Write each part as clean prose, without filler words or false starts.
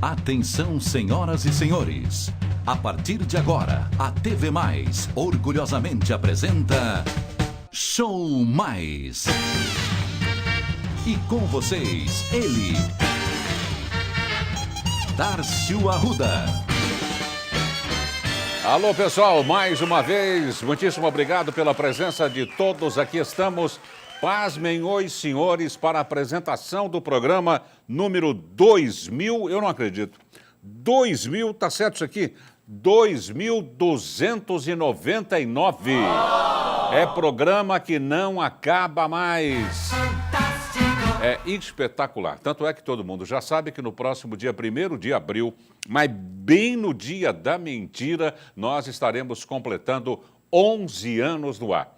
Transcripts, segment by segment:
Atenção, senhoras e senhores. A partir de agora, a TV Mais orgulhosamente apresenta Show Mais. E com vocês, ele, Tárcio Arruda. Alô, pessoal, mais uma vez, muitíssimo obrigado pela presença de todos. Aqui estamos, pasmem os senhores, para a apresentação do programa número 2000, eu não acredito, 2000, tá certo isso aqui? 2299. É programa que não acaba mais. É espetacular. Tanto é que todo mundo já sabe que no próximo dia 1º de abril, mas bem no dia da mentira, nós estaremos completando 11 anos no ar.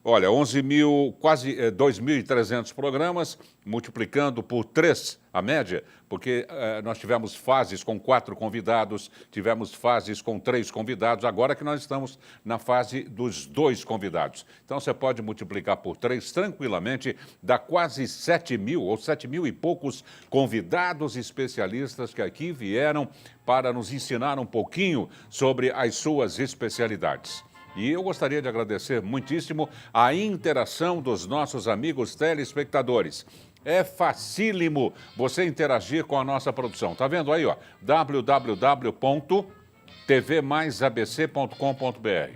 Olha, 11 mil, quase 2.300 programas, multiplicando por 3 a média, porque nós tivemos fases com 4 convidados, tivemos fases com 3 convidados, agora que nós estamos na fase dos 2 convidados. Então, você pode multiplicar por 3 tranquilamente, dá quase 7 mil ou 7 mil e poucos convidados especialistas que aqui vieram para nos ensinar um pouquinho sobre as suas especialidades. E eu gostaria de agradecer muitíssimo a interação dos nossos amigos telespectadores. É facílimo você interagir com a nossa produção. Tá vendo aí, ó? www.tvmaisabc.com.br.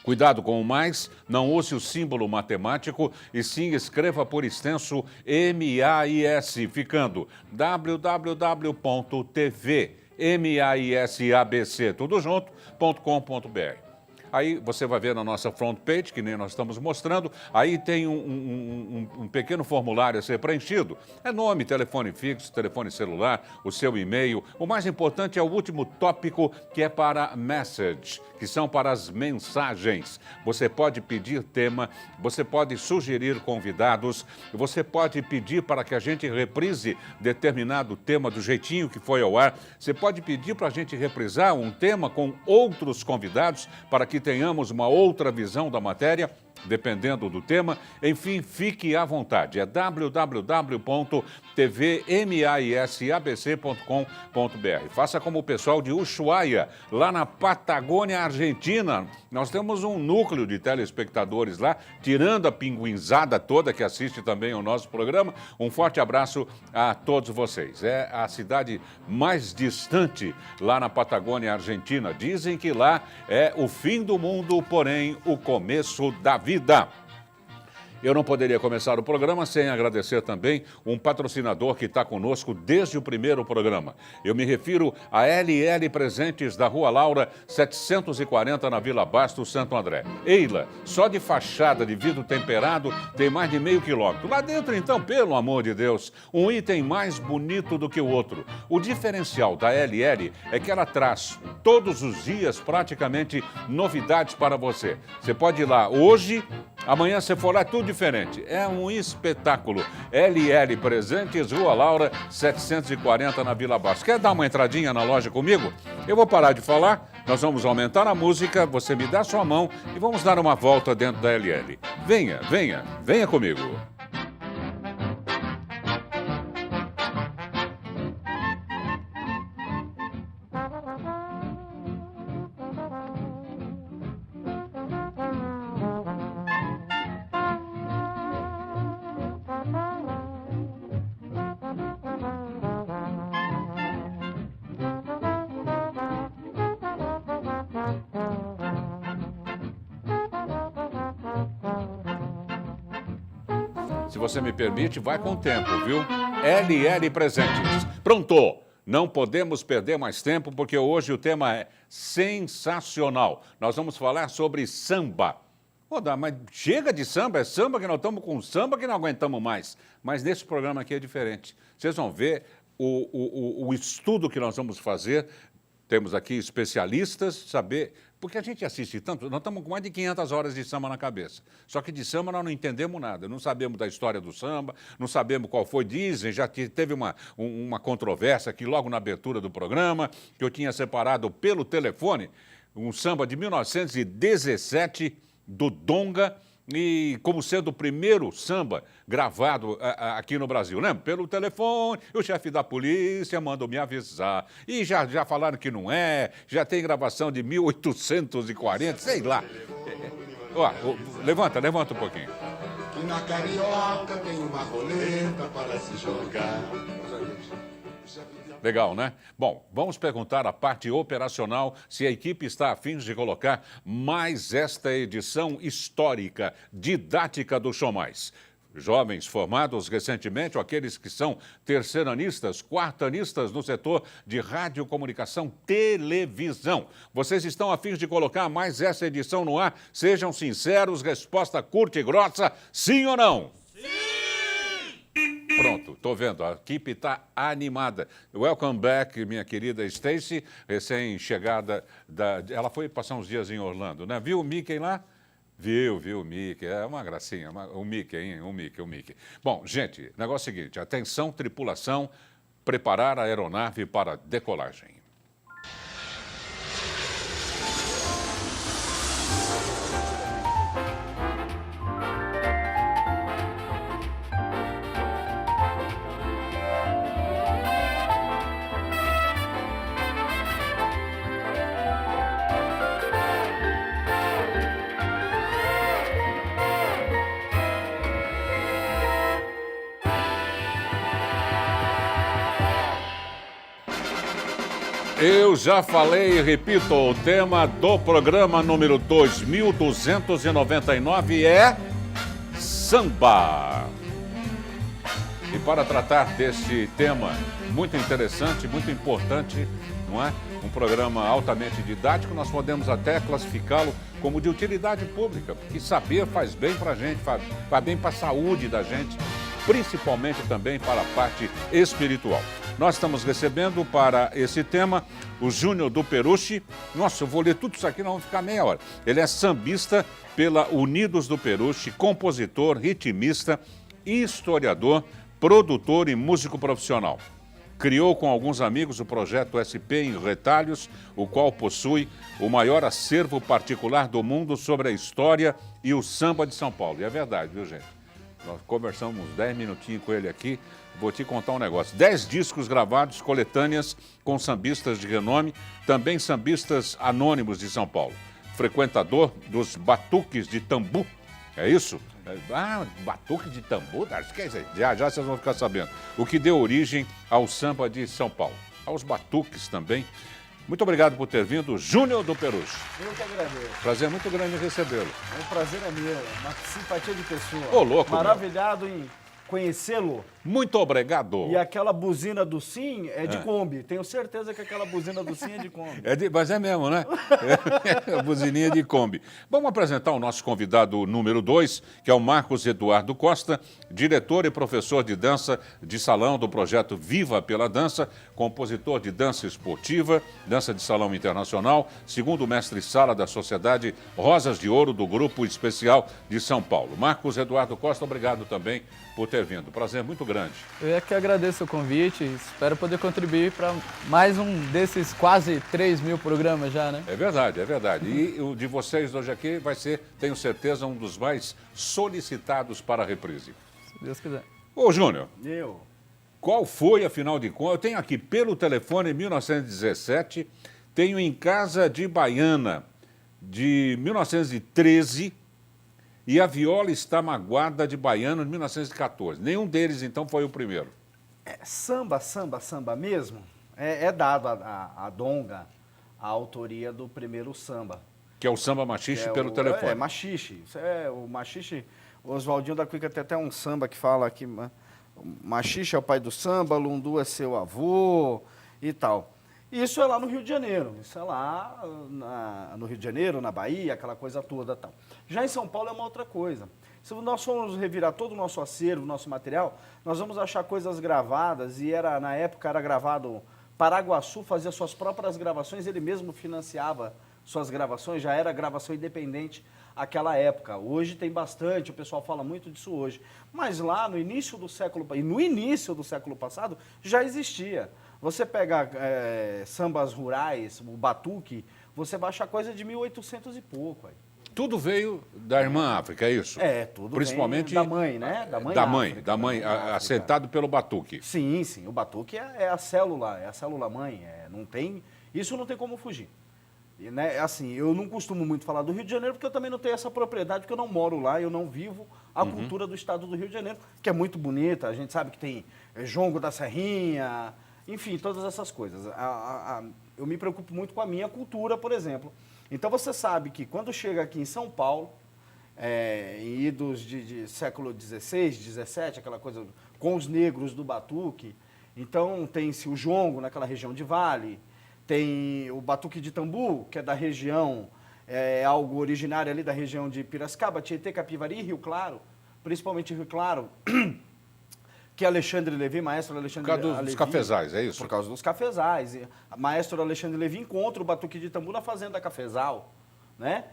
Cuidado com o mais, não use o símbolo matemático e sim escreva por extenso MAIS, ficando www.tvmaisabc, tudo junto.com.br. Aí você vai ver na nossa front page, que nem nós estamos mostrando, aí tem um pequeno formulário a ser preenchido. É nome, telefone fixo, telefone celular, o seu e-mail. O mais importante é o último tópico, que é para message, que são para as mensagens. Você pode pedir tema, você pode sugerir convidados, você pode pedir para que a gente reprise determinado tema do jeitinho que foi ao ar. Você pode pedir para a gente reprisar um tema com outros convidados para que tenhamos uma outra visão da matéria, dependendo do tema. Enfim, fique à vontade. É www.tvmaisabc.com.br. Faça como o pessoal de Ushuaia, lá na Patagônia, Argentina. Nós temos um núcleo de telespectadores lá, tirando a pinguinzada toda que assiste também ao nosso programa. Um forte abraço a todos vocês. É a cidade mais distante lá na Patagônia, Argentina. Dizem que lá é o fim do mundo, porém o começo da vida. Eu não poderia começar o programa sem agradecer também um patrocinador que está conosco desde o primeiro programa. Eu me refiro a LL Presentes da Rua Laura, 740, na Vila Bastos, Santo André. Eila, só de fachada de vidro temperado tem mais de meio quilômetro. Lá dentro, então, pelo amor de Deus, um item mais bonito do que o outro. O diferencial da LL é que ela traz todos os dias praticamente novidades para você. Você pode ir lá hoje, amanhã você for lá, tudo diferente. É um espetáculo. LL Presentes, Rua Laura, 740, na Vila Bastos. Quer dar uma entradinha na loja comigo? Eu vou parar de falar, nós vamos aumentar a música, você me dá sua mão e vamos dar uma volta dentro da LL. Venha, venha, venha comigo. Se você me permite, vai com o tempo, viu? LL Presentes. Pronto! Não podemos perder mais tempo, porque hoje o tema é sensacional. Nós vamos falar sobre samba. Mas chega de samba, é samba que nós estamos com samba que não aguentamos mais. Mas nesse programa aqui é diferente. Vocês vão ver o estudo que nós vamos fazer. Temos aqui especialistas, saber... Porque a gente assiste tanto, nós estamos com mais de 500 horas de samba na cabeça. Só que de samba nós não entendemos nada, não sabemos da história do samba, não sabemos qual foi, dizem, já teve uma controvérsia aqui logo na abertura do programa, que eu tinha separado pelo telefone um samba de 1917, do Donga, e como sendo o primeiro samba gravado aqui no Brasil, né? Pelo telefone, o chefe da polícia mandou me avisar. E já falaram que não é, já tem gravação de 1840, sei lá. Ó, levanta um pouquinho. Que na Carioca tem uma roleta para se jogar. Legal, né? Bom, vamos perguntar a parte operacional se a equipe está a fim de colocar mais esta edição histórica, didática do Show Mais. Jovens formados recentemente, ou aqueles que são terceiranistas, quartanistas no setor de radiocomunicação, televisão. Vocês estão a fim de colocar mais essa edição no ar? Sejam sinceros, resposta curta e grossa, sim ou não? Pronto, estou vendo, a equipe está animada. Welcome back, minha querida Stacy, recém-chegada Ela foi passar uns dias em Orlando, né? Viu o Mickey lá? Viu o Mickey, é uma gracinha, o Mickey, hein? O Mickey. Bom, gente, negócio é o seguinte, atenção, tripulação, preparar a aeronave para decolagem. Eu já falei e repito, o tema do programa número 2299 é samba. E para tratar desse tema muito interessante, muito importante, não é? Um programa altamente didático, nós podemos até classificá-lo como de utilidade pública, porque saber faz bem para a gente, faz bem para a saúde da gente, principalmente também para a parte espiritual. Nós estamos recebendo para esse tema o Júnior do Peruche. Nossa, eu vou ler tudo isso aqui, nós vamos ficar meia hora. Ele é sambista pela Unidos do Peruche, compositor, ritmista, historiador, produtor e músico profissional. Criou com alguns amigos o projeto SP em Retalhos, o qual possui o maior acervo particular do mundo sobre a história e o samba de São Paulo. E é verdade, viu, gente? Nós conversamos uns 10 minutinhos com ele aqui. Vou te contar um negócio. 10 discos gravados, coletâneas com sambistas de renome, também sambistas anônimos de São Paulo. Frequentador dos batuques de tambu. É isso? Batuque de tambu? Acho que é isso aí. Já vocês vão ficar sabendo. O que deu origem ao samba de São Paulo. Aos batuques também. Muito obrigado por ter vindo, Júnior do Peruche. Eu que agradeço. Prazer muito grande em recebê-lo. É um prazer é meu, uma simpatia de pessoa. Ô, louco, maravilhado em conhecê-lo. Muito obrigado. E aquela buzina do Sim é de Kombi. Tenho certeza que aquela buzina do Sim é de Kombi. Mas é mesmo, né? A buzininha de Kombi. Vamos apresentar o nosso convidado número 2, que é o Marcos Eduardo Costa, diretor e professor de dança de salão do projeto Viva pela Dança, compositor de dança esportiva, dança de salão internacional, segundo mestre-sala da Sociedade Rosas de Ouro do Grupo Especial de São Paulo. Marcos Eduardo Costa, obrigado também por ter vindo. Prazer muito grande. Eu é que agradeço o convite, espero poder contribuir para mais um desses quase 3.000 programas já, né? É verdade, é verdade. E o de vocês hoje aqui vai ser, tenho certeza, um dos mais solicitados para a reprise. Se Deus quiser. Ô, Júnior, Eu. qual foi, afinal de contas? Eu tenho aqui pelo telefone 1917, tenho em Casa de Baiana de 1913 e a Viola Está Magoada de Baiano de 1914. Nenhum deles, então, foi o primeiro. Samba mesmo, é dado a donga, a autoria do primeiro samba. Que é o samba machixe pelo telefone. É, machixe. O machixe, o Oswaldinho da Cuica tem até um samba que fala aqui, machixe é o pai do samba, Lundu é seu avô e tal. Isso é lá no Rio de Janeiro, isso é lá no Rio de Janeiro, na Bahia, aquela coisa toda tal. Já em São Paulo é uma outra coisa. Se nós formos revirar todo o nosso acervo, nosso material, nós vamos achar coisas gravadas, e na época era gravado, Paraguaçu fazia suas próprias gravações, ele mesmo financiava suas gravações, já era gravação independente aquela época. Hoje tem bastante, o pessoal fala muito disso hoje. Mas lá no início do século passado já existia. Você pega sambas rurais, o batuque, você vai achar coisa de 1800 e pouco. Aí. tudo veio da irmã África, é isso? Tudo principalmente vem da mãe, né? Da mãe África, da mãe África. assentado pelo batuque. Sim, sim. O batuque é a célula mãe. Não tem, isso não tem como fugir. E, né, assim, eu não costumo muito falar do Rio de Janeiro porque eu também não tenho essa propriedade, porque eu não moro lá, eu não vivo a cultura do estado do Rio de Janeiro, que é muito bonita. A gente sabe que tem jongo da Serrinha, enfim, todas essas coisas. Eu me preocupo muito com a minha cultura, por exemplo. Então você sabe que quando chega aqui em São Paulo, em idos de século XVI, XVII, aquela coisa com os negros do batuque, então tem-se o jongo naquela região de Vale, tem o batuque de tambu, que é da região, algo originário ali da região de Piracicaba, Tietê, Capivari, Rio Claro, principalmente Rio Claro, que Alexandre Levy, maestro Alexandre Por causa dos cafezais, é isso? Por causa dos cafezais. Maestro Alexandre Levy encontra o batuque de tambu na Fazenda Cafezal, né?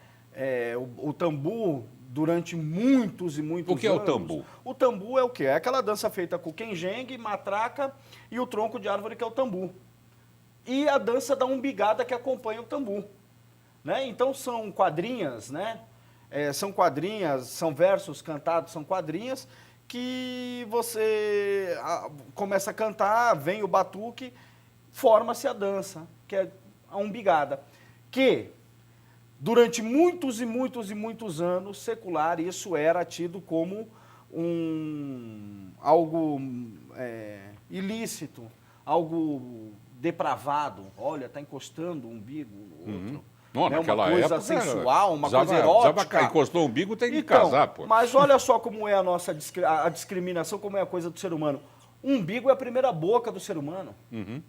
O tambu, durante muitos e muitos anos... O que é o tambu? O tambu é o quê? É aquela dança feita com quenjengue, matraca e o tronco de árvore, que é o tambu. E a dança da umbigada que acompanha o tambu. Né? Então são quadrinhas, né? São quadrinhas, são versos cantados, são quadrinhas que você começa a cantar, vem o batuque, forma-se a dança, que é a umbigada. Que, durante muitos e muitos e muitos anos, secular, isso era tido como algo ilícito, algo depravado. Olha, está encostando o umbigo no outro. Não, né? naquela Uma coisa época, sensual, uma coisa erótica. Encostou o umbigo, tem que Então, casar, pô. mas olha só como é a nossa a discriminação, como é a coisa do ser humano. O umbigo é a primeira boca do ser humano.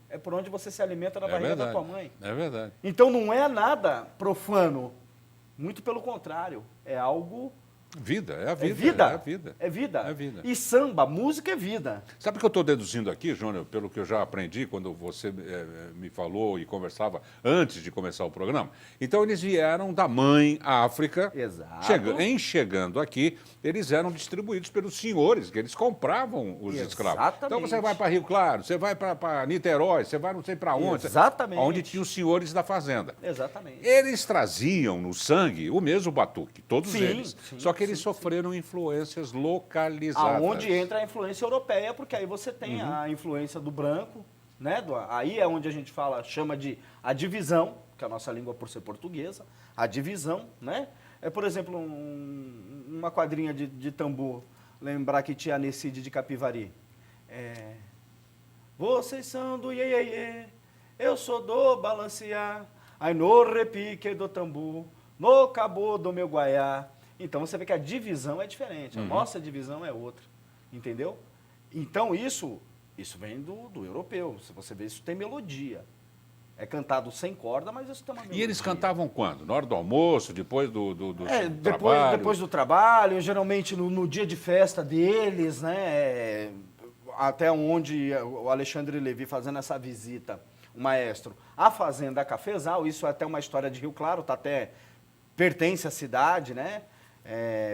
É por onde você se alimenta na barriga da tua mãe. É verdade. Então não é nada profano. Muito pelo contrário. É algo... Vida, é a vida. É vida. É a vida. É vida. É vida. E samba, música é vida. Sabe o que eu estou deduzindo aqui, Júnior, pelo que eu já aprendi quando você me falou e conversava antes de começar o programa? Então, eles vieram da mãe África. Exato. Chegando aqui, eles eram distribuídos pelos senhores, que eles compravam os escravos. Então, você vai para Rio Claro, você vai para Niterói, você vai não sei para onde. Exatamente. Onde tinha os senhores da fazenda. Exatamente. Eles traziam no sangue o mesmo batuque, todos Sim, eles. sim, Só que eles sofreram influências localizadas. Aonde entra a influência europeia, porque aí você tem a influência do branco, né? Aí é onde a gente chama de a divisão, que é a nossa língua por ser portuguesa, a divisão, né? Por exemplo, uma quadrinha de tambu, lembrar que tinha Anecide de Capivari. Vocês são do iê, iê, iê, eu sou do balancear, aí no repique do tambu, no cabo do meu guaiá. Então você vê que a divisão é diferente, a nossa divisão é outra, entendeu? Então isso vem do europeu, se você vê, isso tem melodia. É cantado sem corda, mas isso tem uma melodia. E eles cantavam quando? Na hora do almoço, depois do trabalho? Depois do trabalho, geralmente no dia de festa deles, né? Até onde o Alexandre Levy, fazendo essa visita, o maestro, à Fazenda Cafezal, isso é até uma história de Rio Claro, pertence à cidade, né?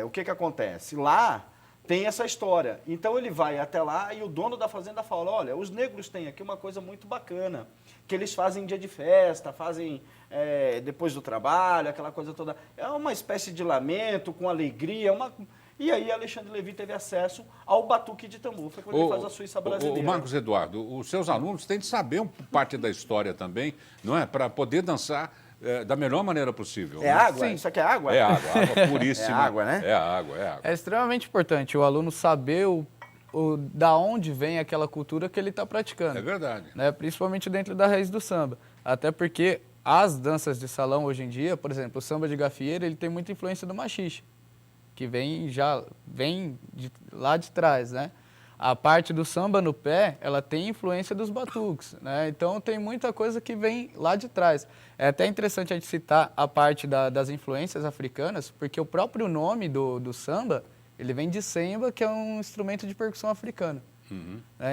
O que acontece? Lá tem essa história. Então ele vai até lá e o dono da fazenda fala, olha, os negros têm aqui uma coisa muito bacana, que eles fazem dia de festa, fazem depois do trabalho, aquela coisa toda. É uma espécie de lamento, com alegria, E aí Alexandre Levy teve acesso ao batuque de tambu, foi quando ele faz a Suíça brasileira. O Marcos Eduardo, os seus alunos têm de saber parte da história também, não é? Para poder dançar da melhor maneira possível. É água? Sim. Isso aqui é água? É água puríssima. É água, né? É água. É extremamente importante o aluno saber da onde vem aquela cultura que ele está praticando. É verdade. Né? Principalmente dentro da raiz do samba. Até porque as danças de salão hoje em dia, por exemplo, o samba de gafieira, ele tem muita influência do machixe, que vem lá de trás, né? A parte do samba no pé, ela tem influência dos batuques, né? Então tem muita coisa que vem lá de trás. É até interessante a gente citar a parte das influências africanas, porque o próprio nome do samba, ele vem de semba, que é um instrumento de percussão africano.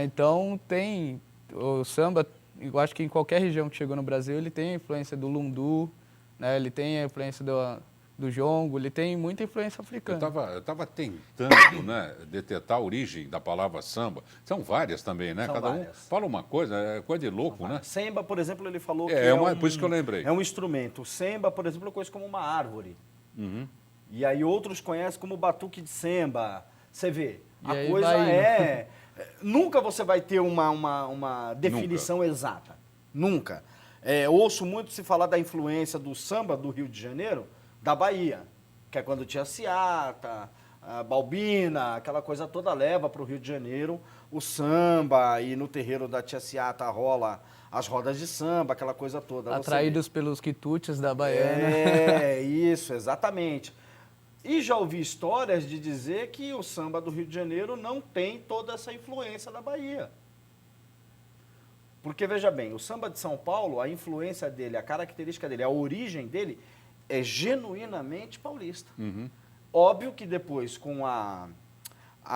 Então tem o samba, eu acho que em qualquer região que chegou no Brasil, ele tem a influência do lundu, né? Ele tem a influência do jongo, ele tem muita influência africana. Eu estava tentando, né, detectar a origem da palavra samba. São várias também, né? São Cada várias. um fala uma coisa, é coisa de louco, né? Semba, por exemplo, ele falou que por isso que eu lembrei. É um instrumento. O semba, por exemplo, eu conheço como uma árvore. E aí outros conhecem como batuque de samba. Você vê, E a aí coisa vai é... Nunca você vai ter uma definição exata. Nunca. Ouço muito se falar da influência do samba do Rio de Janeiro, da Bahia, que é quando tinha Ciata, a Balbina, aquela coisa toda leva para o Rio de Janeiro o samba, e no terreiro da tia Ciata rola as rodas de samba, aquela coisa toda. Atraídos pelos quitutes da Baiana. Isso, exatamente. E já ouvi histórias de dizer que o samba do Rio de Janeiro não tem toda essa influência da Bahia. Porque, veja bem, o samba de São Paulo, a influência dele, a característica dele, a origem dele é genuinamente paulista. Óbvio que depois, com a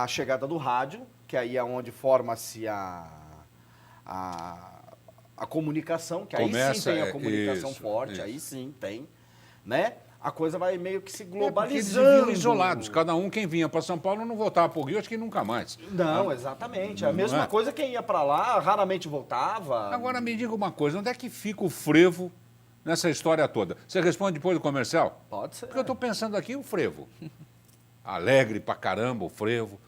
chegada do rádio, que aí é onde forma-se a comunicação, que Começa, aí sim tem a comunicação isso, forte, isso. aí sim tem, né? A coisa vai meio que se Porque eles globalizando. viviam isolados. Cada um, quem vinha para São Paulo, não voltava para o Rio, acho que nunca mais. Não, exatamente. A Não mesma é? coisa, quem ia para lá raramente voltava. Agora me diga uma coisa, onde é que fica o frevo nessa história toda? Você responde depois do comercial? Pode ser. Porque eu estou pensando aqui o frevo. Alegre pra caramba o frevo.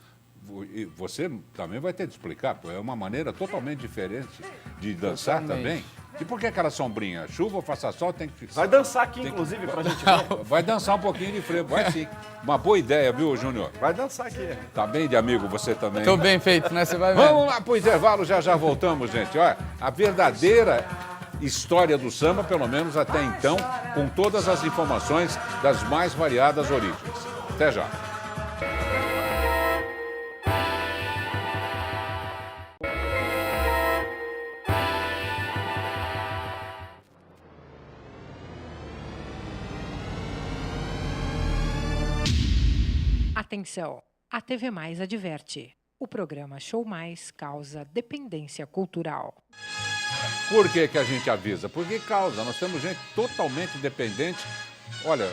E você também vai ter de explicar, porque é uma maneira totalmente diferente de dançar Totalmente. também. E por que aquela sombrinha? Chuva ou faça sol, tem que... Vai dançar aqui, inclusive, pra gente ver. Vai dançar um pouquinho de frevo, vai sim. Uma boa ideia, viu, Júnior? Vai dançar aqui. Tá bem de amigo você também. Tô bem feito, né? Você vai ver. Vamos lá pro intervalo, já voltamos, gente. Olha, a verdadeira história do samba, pelo menos até então, com todas as informações das mais variadas origens. Até já. Atenção, a TV Mais adverte. O programa Show Mais causa dependência cultural. Por que que a gente avisa? Porque causa. Nós temos gente totalmente dependente. Olha,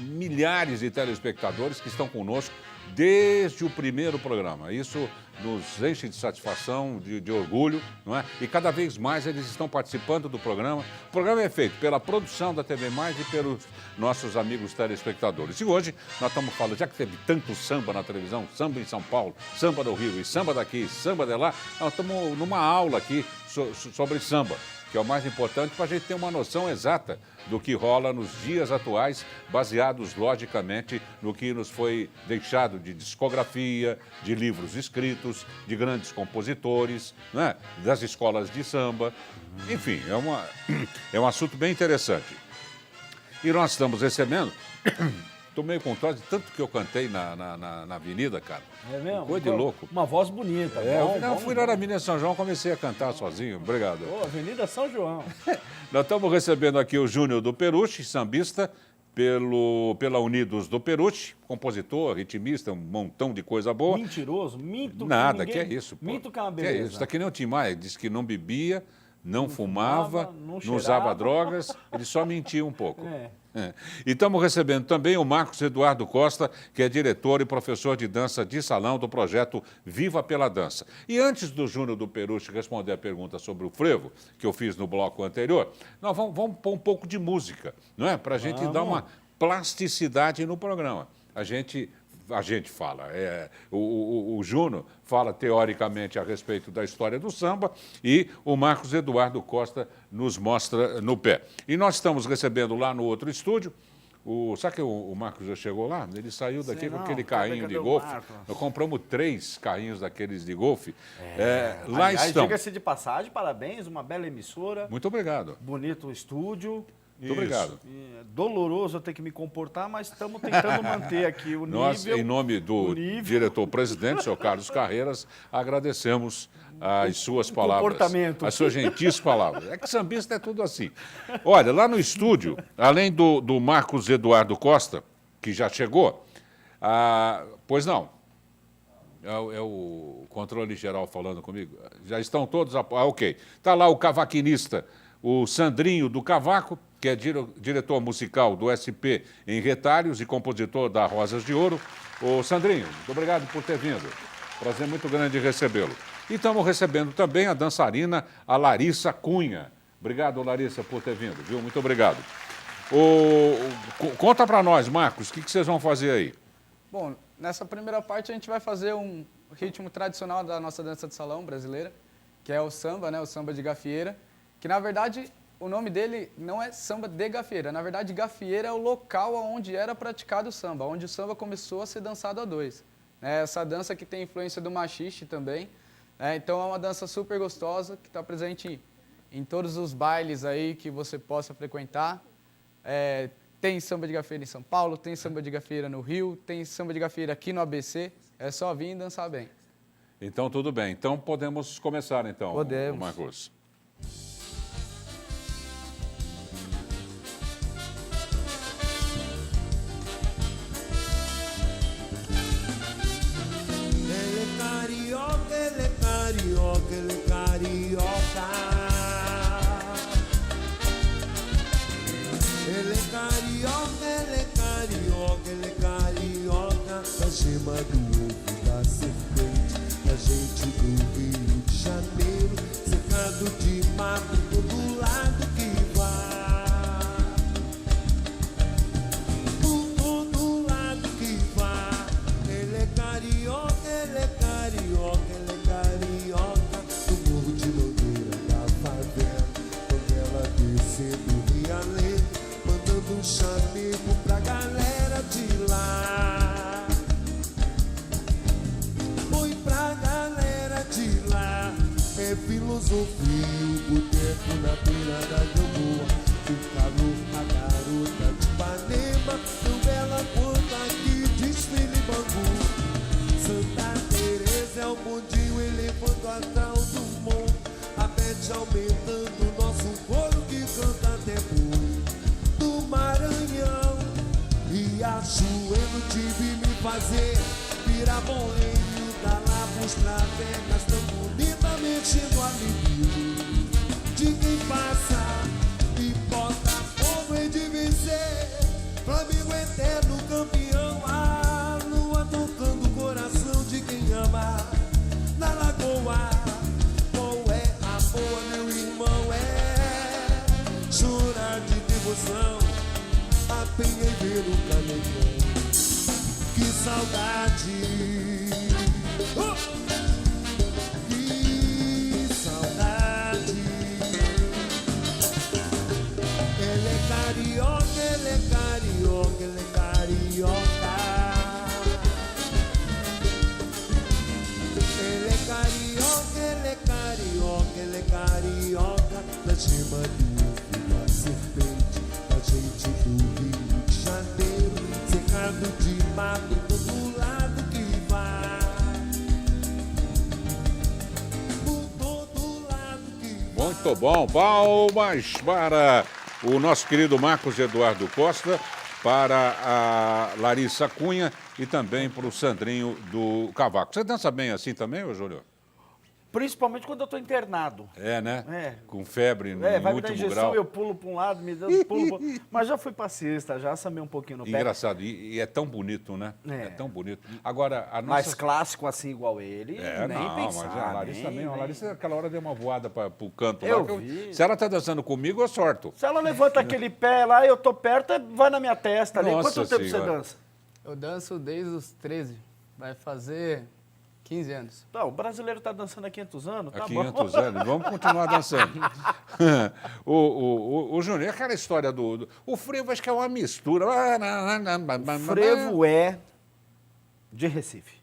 milhares de telespectadores que estão conosco desde o primeiro programa. Isso nos enche de satisfação, de orgulho, não é? E cada vez mais eles estão participando do programa. O programa é feito pela produção da TV Mais e pelos nossos amigos telespectadores. E hoje nós estamos falando, já que teve tanto samba na televisão, samba em São Paulo, samba do Rio e samba daqui, samba de lá, nós estamos numa aula aqui sobre samba, que é o mais importante para a gente ter uma noção exata do que rola nos dias atuais, baseados, logicamente, no que nos foi deixado de discografia, de livros escritos, de grandes compositores, né? Das escolas de samba. Enfim, é um assunto bem interessante. E nós estamos recebendo... Estou meio com tosse de tanto que eu cantei na avenida, cara. É mesmo? Coisa de louco. Uma voz bonita. Eu fui lá na Avenida São João, comecei a cantar sozinho. Obrigado. Avenida São João. Nós estamos recebendo aqui o Júnior do Peruche, sambista, pela Unidos do Peruche, compositor, ritmista, um montão de coisa boa. Mentiroso, minto. Nada, ninguém... que é isso, pô. Minto que é uma Que beleza. é isso, está que nem o Tim Maia, disse que não bebia, não fumava, não não usava cheirava. drogas, ele só mentia um pouco. É. E estamos recebendo também o Marcos Eduardo Costa, que é diretor e professor de dança de salão do projeto Viva pela Dança. E antes do Júnior do Peruche responder a pergunta sobre o frevo, que eu fiz no bloco anterior, nós vamos pôr um pouco de música, não é? Para a gente dar uma plasticidade no programa. A gente fala, o Júnior fala teoricamente a respeito da história do samba e o Marcos Eduardo Costa nos mostra no pé. E nós estamos recebendo lá no outro estúdio, sabe que o Marcos já chegou lá? Ele saiu daqui Sei com não, aquele cadê carrinho de o golfe. Marcos? Nós compramos 3 carrinhos daqueles de golfe. Lá Aliás, estão. diga-se de passagem, parabéns, uma bela emissora, Muito obrigado. bonito estúdio. Muito obrigado. É doloroso eu ter que me comportar, mas estamos tentando manter aqui o Nós, nível. em nome do o nível. diretor-presidente, senhor Carlos Carreiras, agradecemos as suas palavras. comportamento. As suas gentis palavras. É que sambista é tudo assim. Olha, lá no estúdio, além do Marcos Eduardo Costa, que já chegou, pois não, é o controle geral falando comigo. Já estão todos... ok. Está lá o cavaquinista, o Sandrinho do Cavaco, que é diretor musical do SP em Retalhos e compositor da Rosas de Ouro. Ô, Sandrinho, muito obrigado por ter vindo. Prazer muito grande recebê-lo. E estamos recebendo também a dançarina, a Larissa Cunha. Obrigado, Larissa, por ter vindo, viu? Muito obrigado. Conta para nós, Marcos, o que vocês vão fazer aí? Bom, nessa primeira parte a gente vai fazer um ritmo tradicional da nossa dança de salão brasileira, que é o samba, né? O samba de gafieira, que na verdade o nome dele não é samba de gafieira. Na verdade, gafieira é o local onde era praticado o samba, onde o samba começou a ser dançado a dois. Essa dança que tem influência do machixe também. Então é uma dança super gostosa, que está presente em todos os bailes aí que você possa frequentar. Tem samba de gafieira em São Paulo, tem samba de gafieira no Rio, tem samba de gafieira aqui no ABC. É só vir e dançar bem. Então, tudo bem. Então, podemos começar, então, Podemos. Marcos. Ele é carioca, ele é carioca, ele é carioca. Ele é carioca, ele é carioca, ele é carioca. Da gema do ovo da serpente, da gente do Rio de Janeiro, cercado de mato todo lado que vai. Por todo lado que vai. Ele é carioca, ele é carioca, ele é carioca. Do morro de Mangueira da favela, favela descendo o Rialento, mandando um chamego pra galera de lá. Foi pra galera de lá. É filosofia, o boteco na beira da Gamboa. O calor, a garota de Ipanema, tão bela quanto aqui desfile Bangu. Santa Teresa é o bondinho, o elefante atrás do mundo. A Bete aumentando o nosso coro que canta até boi. Do Maranhão, Riachuelo, tive me fazer virar boêmio, da lá pros travecas, tão bonita mexendo a libido de quem passa e bota fogo em de vencer. Flamengo eterno campeão, a lua tocando o coração de quem ama. Na lagoa, qual é a boa, meu irmão? É chorar de devoção, a penha e ver o canecão. Que saudade, que saudade. Ele é carioca, ele é carioca, ele é carioca. Ele é carioca, ele é carioca, ele é carioca. Da gema do ovo da serpente, da gente do Rio de Janeiro, cercado de mato todo lado que vai. Por todo lado que vai. Muito bom. Palmas para o nosso querido Marcos Eduardo Costa, para a Larissa Cunha e também para o Sandrinho do Cavaco. Você dança bem assim também, ô Júlio? Principalmente quando eu estou internado. É, né? É. Com febre no Vai me dar último injeção, grau. eu pulo para um lado, me dando pulo. Mas já fui passista, já samei um pouquinho no pé. Engraçado. E é tão bonito, né? É. tão bonito. Agora, a nossa... Mais clássico assim, igual ele, nem não, pensar. mas a Larissa também. A Larissa, aquela hora, deu uma voada para o canto Eu lá. que vi. Se ela está dançando comigo, eu sorto. Se ela levanta aquele pé lá e eu tô perto, vai na minha testa ali. Nossa Quanto tempo você Senhora. dança? Eu danço desde os 13, vai fazer 15 anos. Não, o brasileiro tá dançando há 500 anos, Há tá 500 bom. anos. Vamos continuar dançando. o Júnior, e aquela história do... O frevo, acho que é uma mistura. Frevo é de Recife.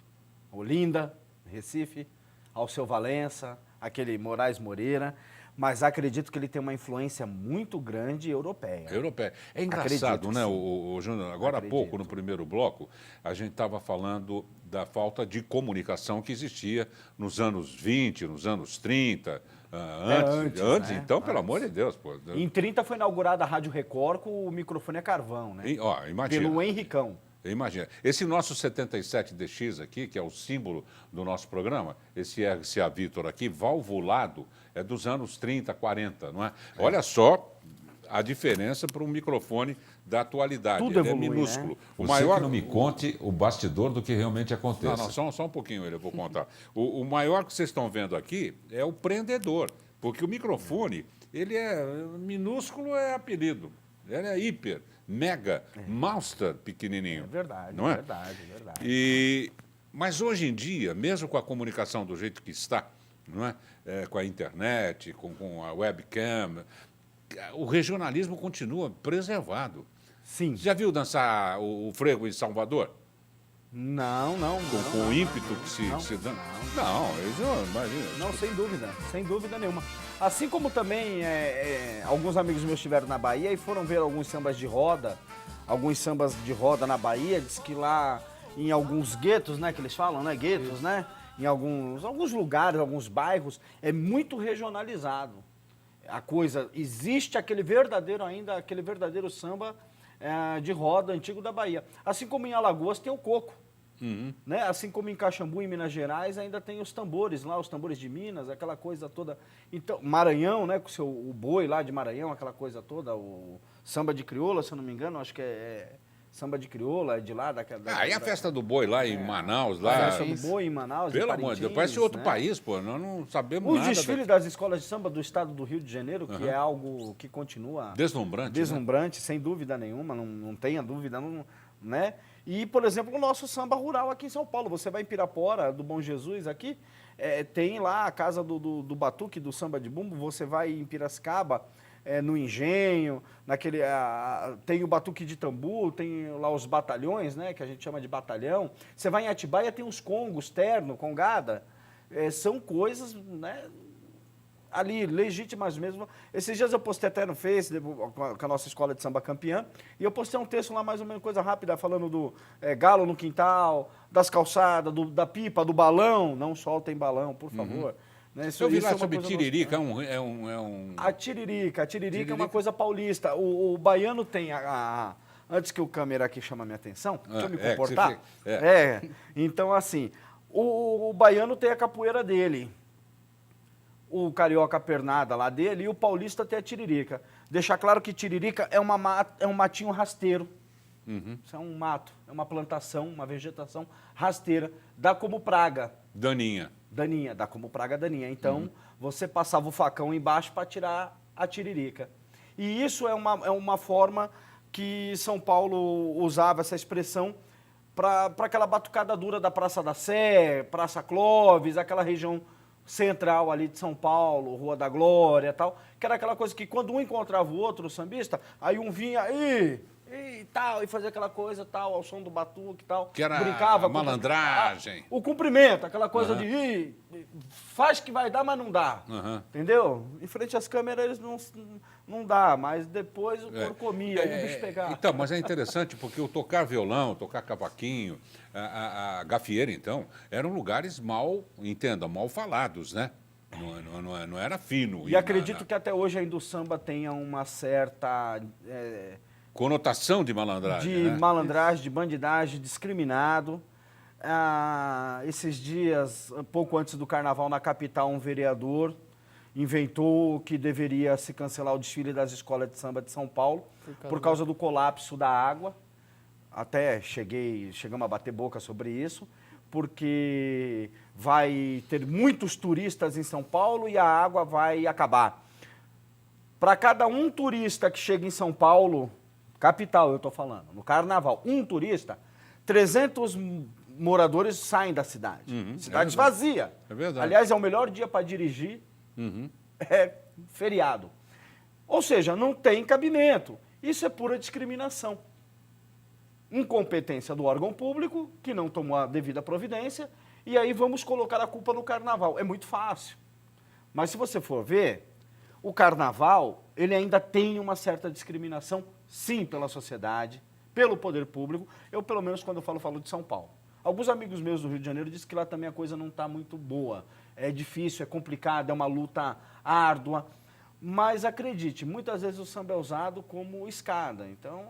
Olinda, Recife, Alceu Valença, aquele Moraes Moreira. Mas acredito que ele tem uma influência muito grande europeia. Europeia. É engraçado, Acredito que né, sim. o Júnior? Agora há Acredito. pouco, no primeiro bloco, a gente estava falando da falta de comunicação que existia nos anos 20, nos anos 30, antes, né? então, pelo amor de Deus. Pô. Em 30 foi inaugurada a Rádio Record com o microfone a carvão, né? Imagina. Pelo Henricão. Imagina. Esse nosso 77DX aqui, que é o símbolo do nosso programa, esse RCA Victor aqui, valvulado, é dos anos 30, 40, não é? Olha só a diferença para um microfone da atualidade. Tudo Ele evolui, é minúsculo. né? O Você maior... que não me conte o bastidor do que realmente acontece. Não, só um pouquinho, eu vou contar. O maior que vocês estão vendo aqui é o prendedor, porque o microfone, ele é minúsculo, é apelido. Era hiper, mega, monster pequenininho. É verdade, não é? verdade, verdade. Mas hoje em dia, mesmo com a comunicação do jeito que está, não é? Com a internet, com a webcam, o regionalismo continua preservado. Sim. Já viu dançar o frevo em Salvador? Não. Com o ímpeto que se dá? Não, eu imagino. Não, sem dúvida nenhuma. Assim como também alguns amigos meus estiveram na Bahia e foram ver alguns sambas de roda na Bahia, diz que lá em alguns guetos, né, que eles falam, né, guetos, né, em alguns lugares, alguns bairros, é muito regionalizado. A coisa, existe aquele verdadeiro samba de roda antigo da Bahia. Assim como em Alagoas tem o coco. Né? Assim como em Caxambu, em Minas Gerais, ainda tem os tambores lá, os tambores de Minas, aquela coisa toda. Então, Maranhão, né, com o boi lá de Maranhão, aquela coisa toda, o samba de crioula, se eu não me engano, acho que é samba de crioula, é de lá. E a festa do boi lá em Manaus? Lá, A festa do boi em Manaus, pelo amor de Deus, parece outro país, pô, nós não sabemos Os nada. desfiles das escolas de samba do estado do Rio de Janeiro, que é algo que continua... Deslumbrante, sem dúvida nenhuma, não tenha dúvida, né? E, por exemplo, o nosso samba rural aqui em São Paulo. Você vai em Pirapora, do Bom Jesus aqui, tem lá a casa do batuque, do samba de bumbo. Você vai em Piracicaba, no Engenho, tem o batuque de tambu, tem lá os batalhões, né, que a gente chama de batalhão. Você vai em Atibaia, tem os congos, terno, congada. São coisas, né, ali, legítimas mesmo. Esses dias eu postei até no Face, com a nossa escola de samba campeã, e eu postei um texto lá, mais ou menos, coisa rápida, falando do galo no quintal, das calçadas, da pipa, do balão. Não soltem balão, por favor. Né? Eu vi lá sobre tiririca, A tiririca é uma coisa paulista. O baiano tem antes que o câmera aqui chame a minha atenção, deixa eu me comportar. Então, assim, o baiano tem a capoeira dele, o carioca pernada lá dele, e o paulista tem a tiririca. Deixar claro que tiririca é um matinho rasteiro. Isso é um mato, é uma plantação, uma vegetação rasteira. Dá como praga. Daninha, dá como praga daninha. Então, você passava o facão embaixo para tirar a tiririca. E isso é uma forma que São Paulo usava essa expressão para aquela batucada dura da Praça da Sé, Praça Clóvis, aquela região central ali de São Paulo, Rua da Glória e tal, que era aquela coisa que quando um encontrava o outro, o sambista, aí um vinha e tal, e fazia aquela coisa tal, ao som do batuque e tal. Que era brincava a malandragem. O cumprimento, aquela coisa de faz que vai dar, mas não dá. Entendeu? Em frente às câmeras eles não dá, mas depois o couro comia, aí o bicho pegava. Então, mas é interessante porque o tocar violão, tocar cavaquinho, a gafieira, então, eram lugares mal falados, né? Não era fino. E acredito que até hoje ainda o samba tenha uma certa... conotação de malandragem. De malandragem, de bandidagem, discriminado. Esses dias, pouco antes do carnaval, na capital, um vereador inventou que deveria se cancelar o desfile das escolas de samba de São Paulo por causa do colapso da água. Até chegamos a bater boca sobre isso, porque vai ter muitos turistas em São Paulo e a água vai acabar. Para cada um turista que chega em São Paulo, capital eu estou falando, no carnaval, um turista, 300 moradores saem da cidade. Cidade vazia. É verdade. Aliás, é o melhor dia para dirigir, é feriado. Ou seja, não tem cabimento. Isso é pura discriminação. Incompetência do órgão público, que não tomou a devida providência, e aí vamos colocar a culpa no carnaval. É muito fácil. Mas se você for ver, o carnaval, ele ainda tem uma certa discriminação, sim, pela sociedade, pelo poder público. Eu, pelo menos, quando eu falo de São Paulo. Alguns amigos meus do Rio de Janeiro dizem que lá também a coisa não está muito boa. É difícil, é complicado, é uma luta árdua. Mas acredite, muitas vezes o samba é usado como escada. Então,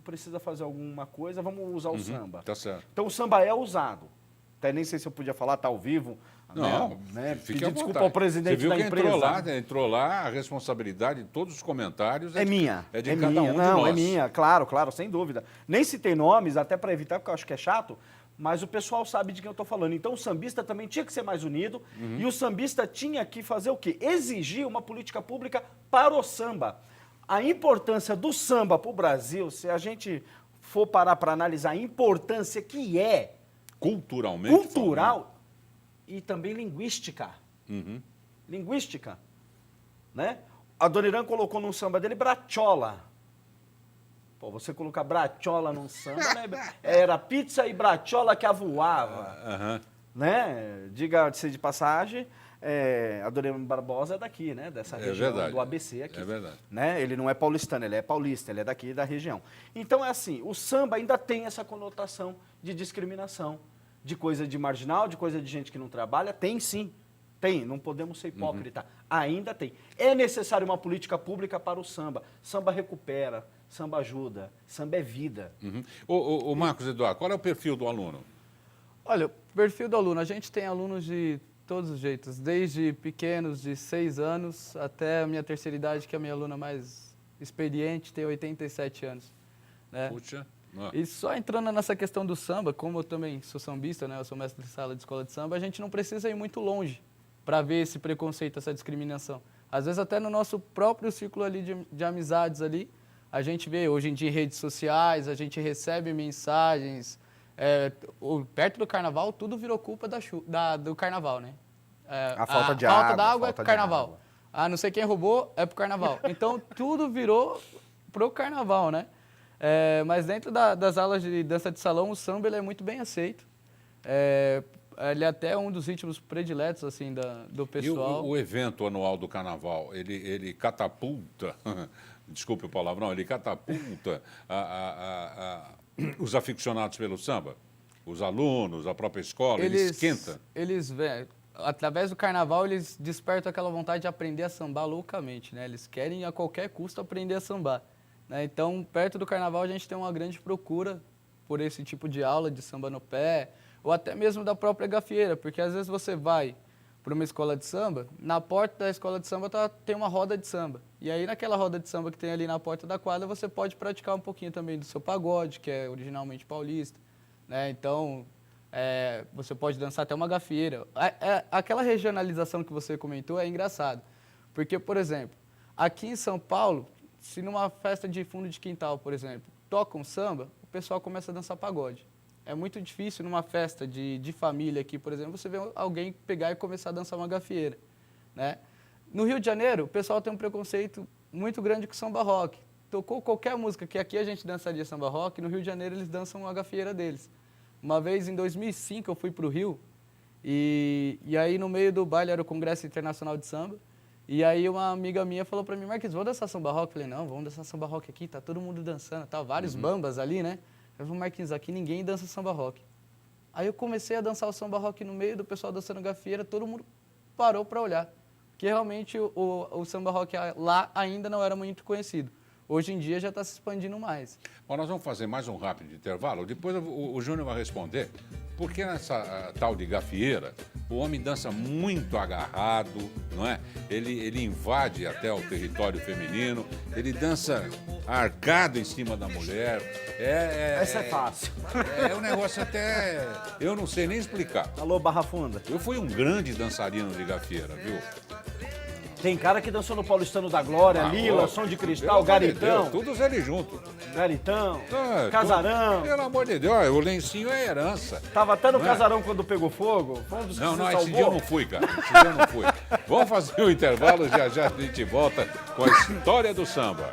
precisa fazer alguma coisa, vamos usar o samba. Tá certo. Então, o samba é usado. Até nem sei se eu podia falar, tá ao vivo. Não, né? fique Pedir desculpa ao presidente da empresa. Você viu que entrou lá, a responsabilidade de todos os comentários é minha. É de cada um de não, nós. É minha, claro, sem dúvida. Nem citei nomes, até para evitar, porque eu acho que é chato, mas o pessoal sabe de quem eu estou falando. Então o sambista também tinha que ser mais unido e o sambista tinha que fazer o quê? Exigir uma política pública para o samba. A importância do samba para o Brasil, se a gente for parar para analisar a importância que é Culturalmente. cultural e também linguística. Uhum. Linguística, né? A Dona Irã colocou num samba dele Brachola. Pô, você colocar Brachola num samba, né? Era pizza e Brachola que avoava, Aham. né? Diga-se de passagem, a Dona Irã Barbosa é daqui, né? Dessa região verdade. do ABC aqui. É verdade. Né? Ele não é paulistano, ele é paulista, ele é daqui da região. Então é assim, o samba ainda tem essa conotação de discriminação, de coisa de marginal, de coisa de gente que não trabalha, tem sim. Tem, não podemos ser hipócrita. Ainda tem. É necessário uma política pública para o samba. Samba recupera, samba ajuda, samba é vida. Uhum. Ô, Marcos Eduardo, qual é o perfil do aluno? Olha, o perfil do aluno, a gente tem alunos de todos os jeitos, desde pequenos de 6 anos até a minha terceira idade, que é a minha aluna mais experiente, tem 87 anos. Né? Puxa. Ó. E só entrando nessa questão do samba, como eu também sou sambista, né, eu sou mestre de sala de escola de samba, a gente não precisa ir muito longe para ver esse preconceito, essa discriminação. Às vezes até no nosso próprio círculo ali de amizades ali, a gente vê hoje em dia em redes sociais, a gente recebe mensagens, perto do carnaval tudo virou culpa do carnaval, né? A falta de falta água, d'água é falta de carnaval. água. Ah, não sei quem roubou, é pro carnaval. Então tudo virou pro carnaval, né? Mas dentro das aulas de dança de salão, o samba ele é muito bem aceito. Ele é até um dos ritmos prediletos assim, do E pessoal. o evento anual do carnaval, ele catapulta, desculpe o palavrão, ele catapulta os aficionados pelo samba? Os alunos, a própria escola, ele esquenta? Eles, através do carnaval, eles despertam aquela vontade de aprender a sambar loucamente, né? Eles querem a qualquer custo aprender a sambar. Né? Então, perto do carnaval, a gente tem uma grande procura por esse tipo de aula de samba no pé, ou até mesmo da própria gafieira, porque às vezes você vai para uma escola de samba, na porta da escola de samba tem uma roda de samba. E aí, naquela roda de samba que tem ali na porta da quadra, você pode praticar um pouquinho também do seu pagode, que é originalmente paulista. Né? Então, você pode dançar até uma gafieira. Aquela regionalização que você comentou é engraçado, porque, por exemplo, aqui em São Paulo, se numa festa de fundo de quintal, por exemplo, tocam samba, o pessoal começa a dançar pagode. É muito difícil numa festa de família aqui, por exemplo, você ver alguém pegar e começar a dançar uma gafieira. Né? No Rio de Janeiro, o pessoal tem um preconceito muito grande com samba rock. Tocou qualquer música que aqui a gente dançaria samba rock, no Rio de Janeiro eles dançam a gafieira deles. Uma vez, em 2005, eu fui para o Rio, e aí no meio do baile era o Congresso Internacional de Samba, e aí uma amiga minha falou para mim, Marquinhos, vamos dançar samba rock? Eu falei, não, vamos dançar samba rock aqui, tá todo mundo dançando, tá, vários bambas ali, né? Eu falei, Marquinhos, aqui ninguém dança samba rock. Aí eu comecei a dançar o samba rock no meio do pessoal dançando gafieira, todo mundo parou para olhar, porque realmente o samba rock lá ainda não era muito conhecido. Hoje em dia já está se expandindo mais. Bom, nós vamos fazer mais um rápido intervalo. Depois o Júnior vai responder. Porque nessa tal de gafieira, o homem dança muito agarrado, não é? Ele invade até o território feminino, ele dança arcado em cima da mulher. Essa é fácil. É um negócio até... Eu não sei nem explicar. Alô, Barra Funda. Eu fui um grande dançarino de gafieira, viu? Tem cara que dançou no Paulistano da Glória, Lila, ó, Som de pelo Cristal, amor de Garitão. Deus, todos eles juntos. Garitão, Ah, Casarão. Pelo amor de Deus, o lencinho é herança. Tava até no Não é? Casarão quando pegou fogo. Foi um dos que Não, se não, esse salvou. dia eu não fui, cara. Esse dia eu não fui. Vamos fazer o intervalo, já já a gente volta com a história do samba.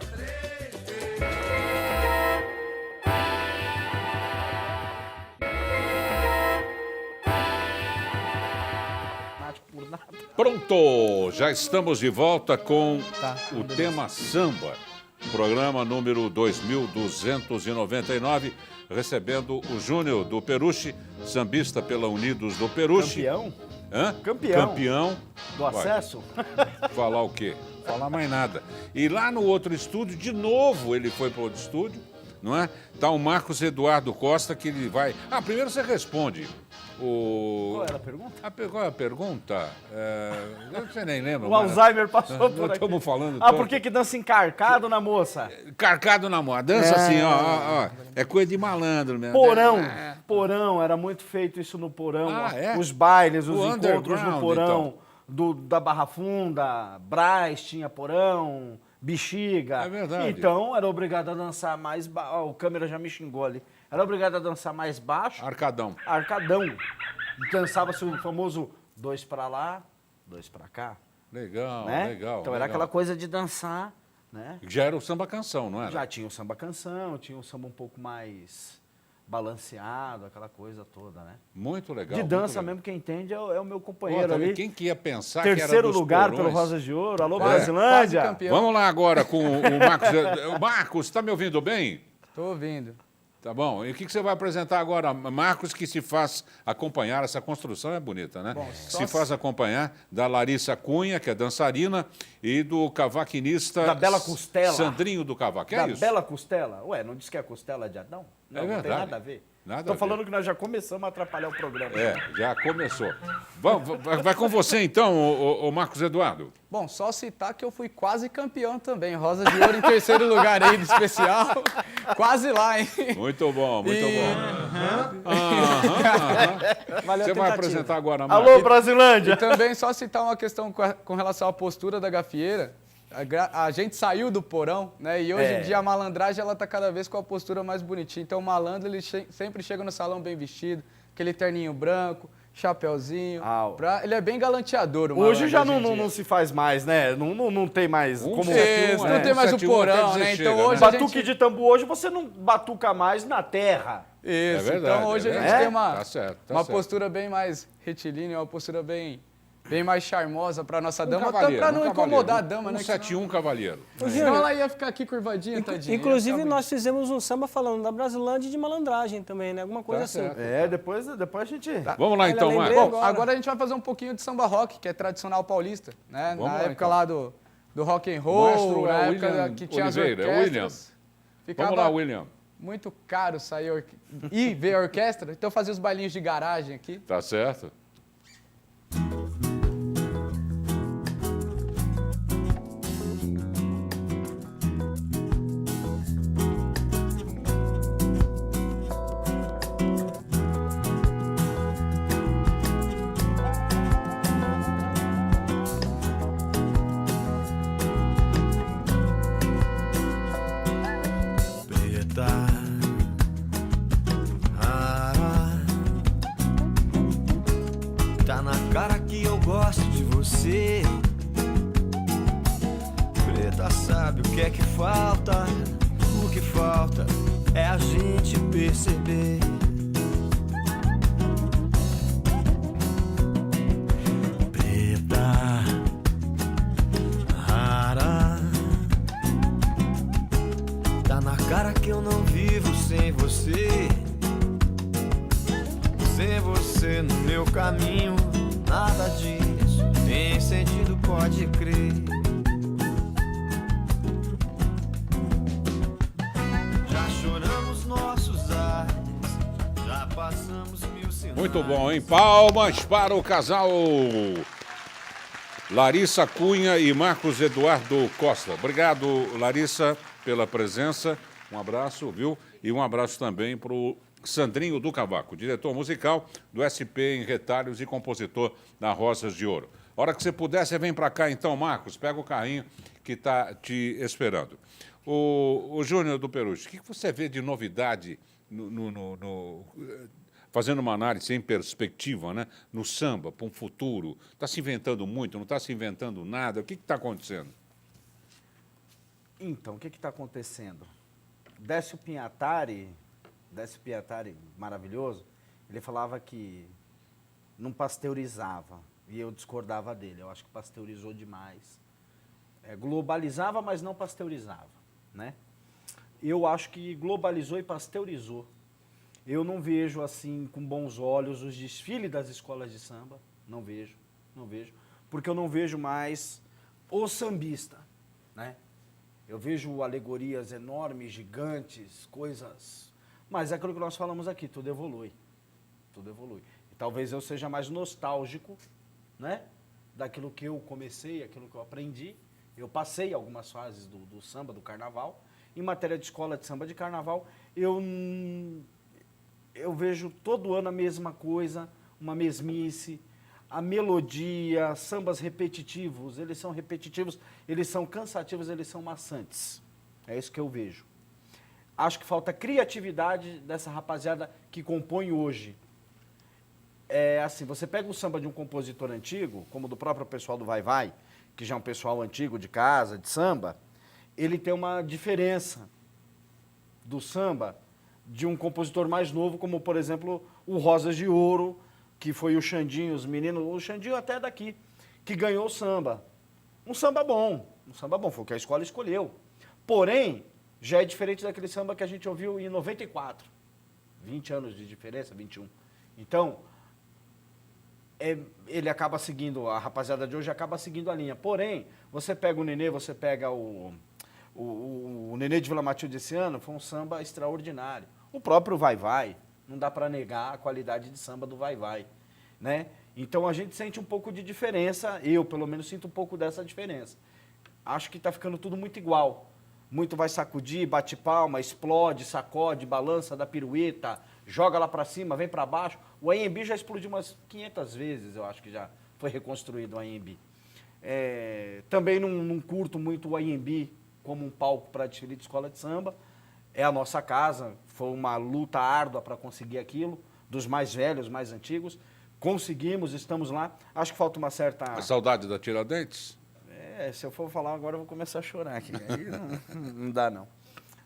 Por nada. Pronto, já estamos de volta com Tá, o tema samba. Programa número 2299, recebendo o Júnior do Peruche, sambista pela Unidos do Peruche. Campeão Hã? Campeão. Campeão. do Vai, acesso. falar o quê? Falar mais nada. E lá no outro estúdio, de novo, ele foi para o outro estúdio, não é? Tá o Marcos Eduardo Costa, que ele vai... Ah, primeiro você responde. Qual era a pergunta? Qual é a pergunta? Você nem lembra. O mas- Alzheimer passou Nós por aqui. estamos falando Ah, tanto. por que que dança encarcado na moça? Carcado na mão. A dança assim, ó. É coisa de malandro mesmo. Porão. É. Porão, era muito feito isso no porão. Ah, é? Os bailes, os O encontros no underground, porão então. da Barra Funda. Brás tinha porão. bexiga. É verdade. Então, era obrigado a dançar mais baixo. O câmera já me xingou ali. Era obrigado a dançar mais baixo. Arcadão. Arcadão. Dançava-se o famoso 2 pra lá, 2 pra cá. Legal, Né? legal. Então, era legal. aquela coisa de dançar, né? Já era o samba canção, não era? Já tinha o samba canção, tinha um samba um pouco mais balanceado, aquela coisa toda, né? Muito legal. De muito dança legal. mesmo, quem entende é o meu Pô, companheiro tá vendo? ali. Quem que ia pensar que era Terceiro dos lugar porões? pelo Rosas de Ouro. Alô, Quase Brasilândia! campeão. Vamos lá agora com o Marcos. Marcos, está me ouvindo bem? Tô ouvindo. Tá bom. E o que você vai apresentar agora? Marcos, que se faz acompanhar, essa construção é bonita, né? Bom, se faz acompanhar da Larissa Cunha, que é dançarina, e do cavaquinista... Da Bela Costela. Sandrinho do Cavaco, é Da isso? Bela Costela. Ué, não disse que é a costela de Adão? Não, É não tem verdade. nada a ver. Nada a Tô ver. falando que nós já começamos a atrapalhar o programa. É, já começou. Vai com você então, o Marcos Eduardo. Bom, só citar que eu fui quase campeão também. Rosa de Ouro em terceiro lugar aí do especial. Quase lá, hein? Muito bom, muito bom. Valeu Você a vai tentativa. apresentar agora, Marcos. Alô, Brasilândia! E também só citar uma questão com relação à postura da gafieira. A gente saiu do porão, né? E hoje em dia a malandragem ela tá cada vez com a postura mais bonitinha. Então o malandro ele sempre chega no salão bem vestido, aquele terninho branco, chapéuzinho. Ele é bem galanteador. O Hoje já malandro, não se faz mais, né? Não tem mais como... Isso, não tem mais o 171 porão, até né? dizer Então chega, hoje né? a Batuque gente... de tambo hoje, você não batuca mais na terra. Isso, É verdade, então hoje é a gente verdade. tem uma, Tá certo, tá uma certo. postura bem mais retilínea, uma postura bem mais charmosa para nossa dama, até Cavalheiro, para não um incomodar a cavalheiro. dama, né? 171 Cavalheiro. Senão ela ia ficar aqui curvadinha, tadinha. Inclusive, Ia ficar nós fizemos um samba falando da Brasilândia e de malandragem também, né? Alguma coisa Tá assim. certo. É, depois a gente... Vamos lá Olha, então, lembrei Marcos. Bom, agora a gente vai fazer um pouquinho de samba rock, que é tradicional paulista, né? Vamos Na lá, época então. lá do rock and O roll, maestro na é época William que tinha Oliveira, as é William. orquestras. Ficava Vamos lá, William. muito caro sair e ver a orquestra, então fazia os bailinhos de garagem aqui. Tá certo? Preta, tá na cara que eu gosto de você. Preta sabe o que é que falta. O que falta é a gente perceber. Preta, rara, tá na cara que eu não vivo sem você. Sem você no meu caminho, nada disso tem sentido, pode crer. Já choramos nossos ares, já passamos mil sinais. Muito bom, hein? Palmas para o casal Larissa Cunha e Marcos Eduardo Costa. Obrigado, Larissa, pela presença. Um abraço, viu? E um abraço também para o Sandrinho do Cavaco, diretor musical do SP em Retalhos e compositor da Rosas de Ouro. Hora que você puder, você vem para cá então, Marcos, pega o carrinho que está te esperando. O Júnior do Peruche, o que você vê de novidade fazendo uma análise em perspectiva, né, no samba, para um futuro? Está se inventando muito, não está se inventando nada? O que está acontecendo? Então, o que está acontecendo? Décio Pinhatari, maravilhoso, ele falava que não pasteurizava, e eu discordava dele. Eu acho que pasteurizou demais. Globalizava, mas não pasteurizava, né? Eu acho que globalizou e pasteurizou. Eu não vejo, assim, com bons olhos os desfiles das escolas de samba, não vejo, porque eu não vejo mais o sambista, né? Eu vejo alegorias enormes, gigantes, coisas... Mas é aquilo que nós falamos aqui, tudo evolui. Tudo evolui. E talvez eu seja mais nostálgico, né? Daquilo que eu comecei, aquilo que eu aprendi. Eu passei algumas fases do samba, do carnaval. Em matéria de escola de samba de carnaval, eu vejo todo ano a mesma coisa, uma mesmice. a melodia, sambas repetitivos, eles são repetitivos, eles são cansativos, eles são maçantes. É isso que eu vejo. Acho que falta criatividade dessa rapaziada que compõe hoje. É assim, você pega o samba de um compositor antigo, como do próprio pessoal do Vai Vai, que já é um pessoal antigo de casa, de samba, ele tem uma diferença do samba de um compositor mais novo, como, por exemplo, o Rosas de Ouro, que foi o Xandinho, os meninos, o Xandinho até daqui, que ganhou o samba. Um samba bom, foi o que a escola escolheu. Porém, já é diferente daquele samba que a gente ouviu em 94. 20 anos de diferença, 21. Então, ele acaba seguindo, a rapaziada de hoje acaba seguindo a linha. Porém, você pega o Nenê, você pega o Nenê de Vila Matilde esse ano, foi um samba extraordinário. O próprio Vai Vai, não dá para negar a qualidade de samba do Vai Vai, né? Então a gente sente um pouco de diferença, eu pelo menos sinto um pouco dessa diferença. Acho que está ficando tudo muito igual. Muito vai sacudir, bate palma, explode, sacode, balança, dá pirueta, joga lá para cima, vem para baixo. O AMB já explodiu umas 500 vezes, eu acho que já foi reconstruído o AMB. Também não curto muito o AMB como um palco para desfile de escola de samba. É a nossa casa, foi uma luta árdua para conseguir aquilo, dos mais velhos, mais antigos. Conseguimos, estamos lá. Acho que falta uma certa... A saudade da Tiradentes? Se eu for falar agora eu vou começar a chorar aqui. Aí não dá, não.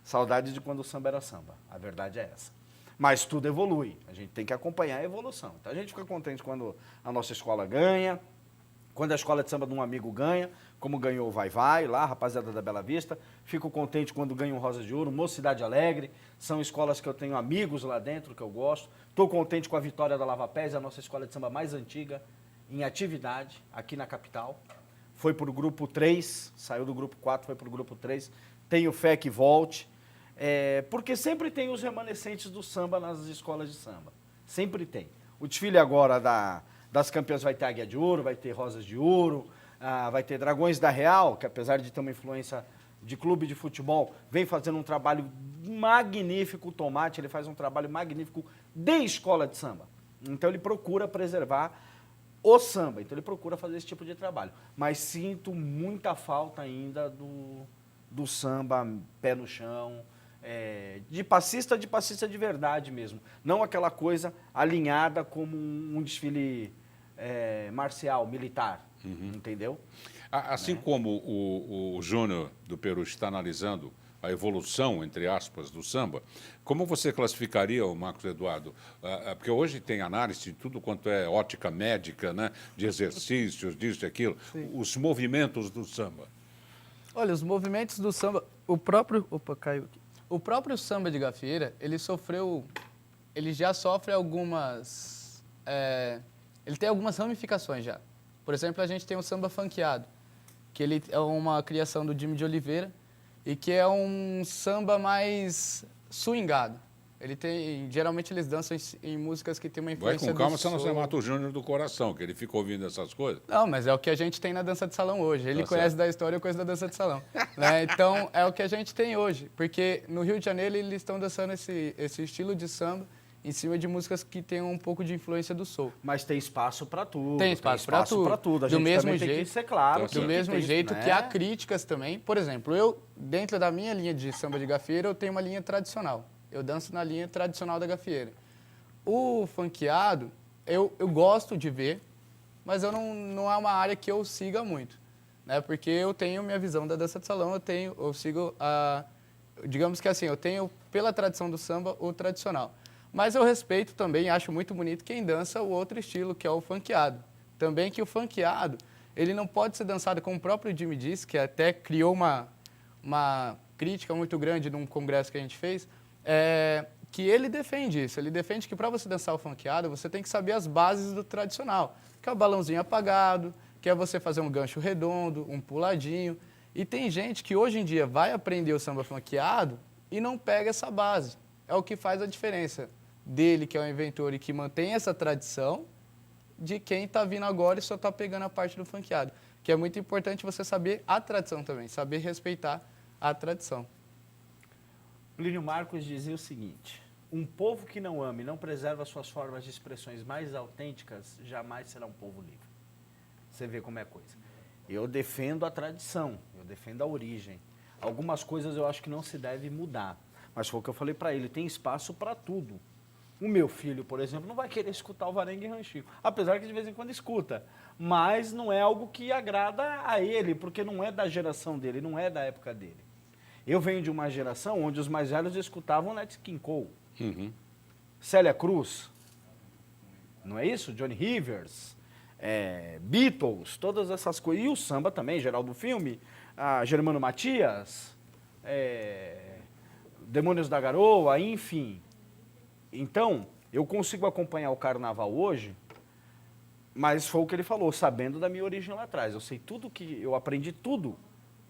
Saudade de quando o samba era samba. A verdade é essa. Mas tudo evolui. A gente tem que acompanhar a evolução. Então a gente fica contente quando a nossa escola ganha, quando a escola de samba de um amigo ganha, como ganhou o Vai Vai lá, rapaziada da Bela Vista. Fico contente quando ganha o Rosa de Ouro, Mocidade Alegre. São escolas que eu tenho amigos lá dentro, que eu gosto. Estou contente com a vitória da Lava Pés, a nossa escola de samba mais antiga em atividade aqui na capital. Foi para o grupo 3, saiu do grupo 4, foi para o grupo 3. Tenho fé que volte. Porque sempre tem os remanescentes do samba nas escolas de samba. Sempre tem. O desfile agora das campeãs vai ter Águia de Ouro, vai ter Rosas de Ouro, vai ter Dragões da Real, que apesar de ter uma influência de clube de futebol, vem fazendo um trabalho magnífico. O Tomate, ele faz um trabalho magnífico de escola de samba. Então ele procura preservar o samba, então ele procura fazer esse tipo de trabalho. Mas sinto muita falta ainda do samba pé no chão, de passista de verdade mesmo. Não aquela coisa alinhada como um desfile marcial, militar, entendeu? Assim como o Júnior do Peru está analisando a evolução, entre aspas, do samba, como você classificaria o Marcos Eduardo? Porque hoje tem análise de tudo quanto é ótica médica, né? De exercícios, disso e aquilo. Sim. Os movimentos do samba. Olha, os movimentos do samba, o próprio samba de gafieira, ele já sofre algumas, ele tem algumas ramificações já. Por exemplo, a gente tem o samba funkeado, que ele é uma criação do Jimmy de Oliveira, e que é um samba mais swingado. Geralmente eles dançam em músicas que tem uma influência Vai com calma, do senão soul. você mata o Júnior do coração, que ele fica ouvindo essas coisas. Não, mas é o que a gente tem na dança de salão hoje. Ele conhece da história, eu conheço da dança de salão. Né? Então, é o que a gente tem hoje. Porque no Rio de Janeiro eles estão dançando esse estilo de samba em cima de músicas que tem um pouco de influência do soul. Mas tem espaço para tudo. Tem espaço para tudo. A gente também tem que ser claro. Do mesmo jeito que há críticas também. Por exemplo, eu, dentro da minha linha de samba de gafieira, eu tenho uma linha tradicional. Eu danço na linha tradicional da gafieira. O funkeado, eu gosto de ver, mas não é uma área que eu siga muito. Né? Porque eu tenho minha visão da dança de salão, eu sigo digamos que assim, eu tenho, pela tradição do samba, o tradicional. Mas eu respeito também, acho muito bonito quem dança o outro estilo, que é o funkeado. Também que o funkeado, ele não pode ser dançado, como o próprio Jimmy disse, que até criou uma crítica muito grande num congresso que a gente fez, que ele defende isso. Ele defende que para você dançar o funkeado, você tem que saber as bases do tradicional, que é o balãozinho apagado, que é você fazer um gancho redondo, um puladinho. E tem gente que hoje em dia vai aprender o samba funkeado e não pega essa base. É o que faz a diferença dele, que é o inventor e que mantém essa tradição, de quem está vindo agora e só está pegando a parte do funkeado. Que é muito importante você saber a tradição também, saber respeitar a tradição. Plínio Marcos dizia o seguinte: Um povo que não ama e não preserva suas formas de expressões mais autênticas, jamais será um povo livre. Você vê como é a coisa. Eu defendo a tradição, eu defendo a origem. Algumas coisas eu acho que não se deve mudar. Mas foi o que eu falei para ele, tem espaço para tudo. O meu filho, por exemplo, não vai querer escutar o Varengue e Ranchinho. Apesar que de vez em quando escuta. Mas não é algo que agrada a ele, porque não é da geração dele, não é da época dele. Eu venho de uma geração onde os mais velhos escutavam Nat King Cole. Célia Cruz, não é isso? Johnny Rivers, Beatles, todas essas coisas. E o samba também, Geraldo Filme, Germano Matias, Demônios da Garoa, enfim. Então, eu consigo acompanhar o carnaval hoje, mas foi o que ele falou, sabendo da minha origem lá atrás. Eu sei tudo eu aprendi tudo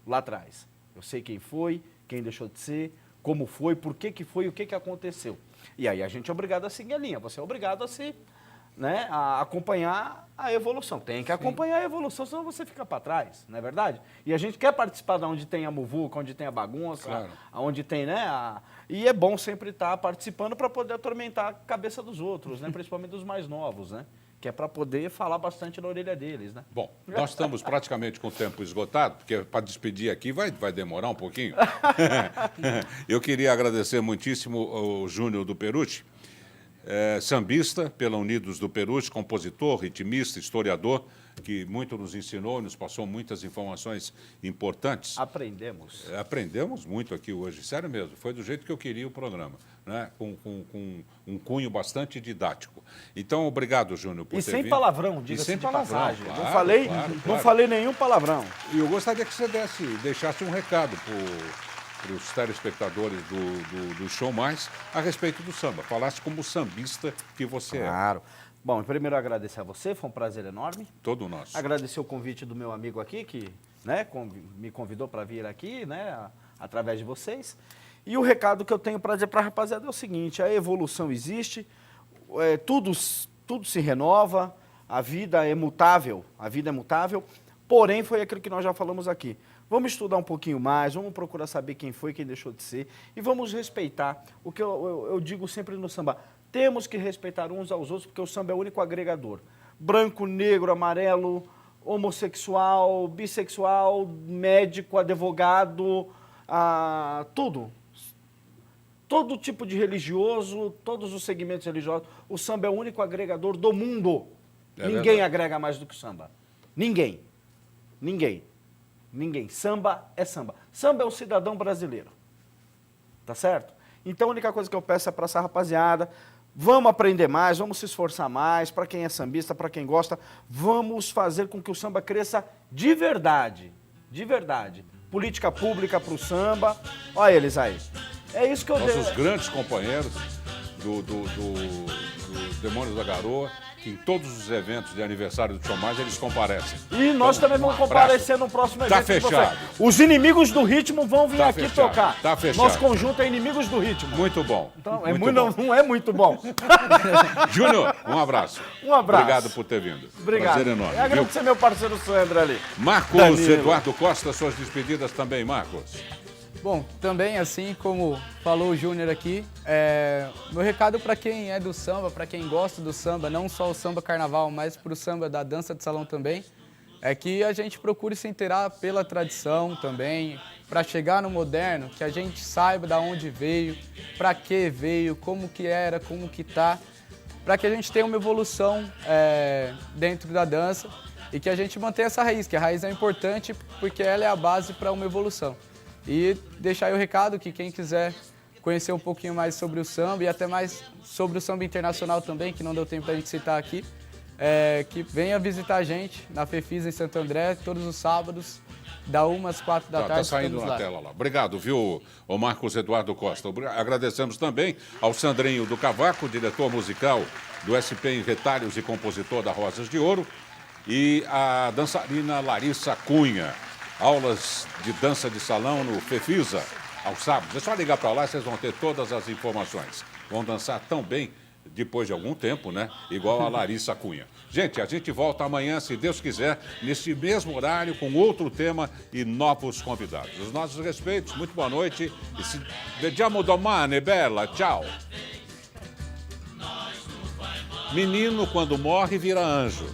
lá atrás. Eu sei quem foi, quem deixou de ser, como foi, por que foi, o que aconteceu. E aí a gente é obrigado a seguir a linha, você é obrigado a acompanhar a evolução. Tem que acompanhar a evolução, senão você fica para trás, não é verdade? E a gente quer participar de onde tem a muvuca, onde tem a bagunça, onde tem, E é bom sempre estar participando para poder atormentar a cabeça dos outros, né? Principalmente dos mais novos, né? Que é para poder falar bastante na orelha deles, né? Bom, nós estamos praticamente com o tempo esgotado, porque para despedir aqui vai demorar um pouquinho. Eu queria agradecer muitíssimo ao Júnior do Peruche, sambista pela Unidos do Peruche, compositor, ritmista, historiador, que muito nos ensinou, nos passou muitas informações importantes. Aprendemos muito aqui hoje, sério mesmo, foi do jeito que eu queria o programa, né? Com um cunho bastante didático. Então, obrigado, Júnior, por ter vindo. E sem palavrão, diga-se de passagem. Claro, não falei nenhum palavrão. E eu gostaria que você deixasse um recado para os telespectadores do Show Mais a respeito do samba. Falasse como sambista que você é. Claro. Bom, primeiro agradecer a você, foi um prazer enorme. Todo nosso. Agradecer o convite do meu amigo aqui, que me convidou para vir aqui, através de vocês. E o recado que eu tenho para dizer para a rapaziada é o seguinte, a evolução existe, tudo se renova, a vida é mutável, porém foi aquilo que nós já falamos aqui. Vamos estudar um pouquinho mais, vamos procurar saber quem foi, quem deixou de ser, e vamos respeitar o que eu digo sempre no samba. Temos que respeitar uns aos outros, porque o samba é o único agregador. Branco, negro, amarelo, homossexual, bissexual, médico, advogado, tudo. Todo tipo de religioso, todos os segmentos religiosos. O samba é o único agregador do mundo. Ninguém agrega mais do que o samba. Ninguém. Samba é samba. Samba é o cidadão brasileiro. Tá certo? Então a única coisa que eu peço é para essa rapaziada, vamos aprender mais, vamos se esforçar mais, para quem é sambista, para quem gosta, vamos fazer com que o samba cresça de verdade. De verdade. Política pública para o samba. Olha eles aí. É isso que eu devo. Nossos grandes companheiros do Demônios da Garoa, que em todos os eventos de aniversário do Show Mais eles comparecem. E nós também vamos comparecer no próximo evento. Tá fechado. Os inimigos do ritmo vão vir aqui fechado. tocar. Tá fechado. Nosso conjunto é Inimigos do Ritmo. Muito bom. Então, bom. não é muito bom. Júnior, um abraço. Um abraço. Obrigado por ter vindo. Obrigado. Prazer enorme. E agradecer meu parceiro Sandro ali. Marcos Danilo. Eduardo Costa, suas despedidas também, Marcos. Bom, também assim como falou o Júnior aqui, meu recado para quem é do samba, para quem gosta do samba, não só o samba carnaval, mas para o samba da dança de salão também, é que a gente procure se inteirar pela tradição também, para chegar no moderno, que a gente saiba de onde veio, para que veio, como que era, como que tá, para que a gente tenha uma evolução dentro da dança e que a gente mantenha essa raiz, que a raiz é importante porque ela é a base para uma evolução. E deixar aí o recado que quem quiser conhecer um pouquinho mais sobre o samba e até mais sobre o samba internacional também, que não deu tempo para a gente citar aqui, que venha visitar a gente na FEFIS em Santo André, todos os sábados, da 1 às 4 da tarde. Está saindo na tela lá. Obrigado, viu, o Marcos Eduardo Costa. Agradecemos também ao Sandrinho do Cavaco, diretor musical do SP em Retalhos e compositor da Rosas de Ouro, e a dançarina Larissa Cunha. Aulas de dança de salão no FEFISA, aos sábados. É só ligar para lá, vocês vão ter todas as informações. Vão dançar tão bem, depois de algum tempo, né? Igual a Larissa Cunha. Gente, a gente volta amanhã, se Deus quiser, nesse mesmo horário, com outro tema e novos convidados. Os nossos respeitos, muito boa noite. E se vediamo domani, bella. Tchau. Menino, quando morre, vira anjo.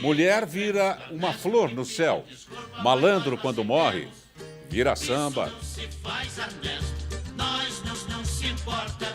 Mulher vira uma flor no céu. Malandro, quando morre, vira samba. Se faz honesto, nós não se importa.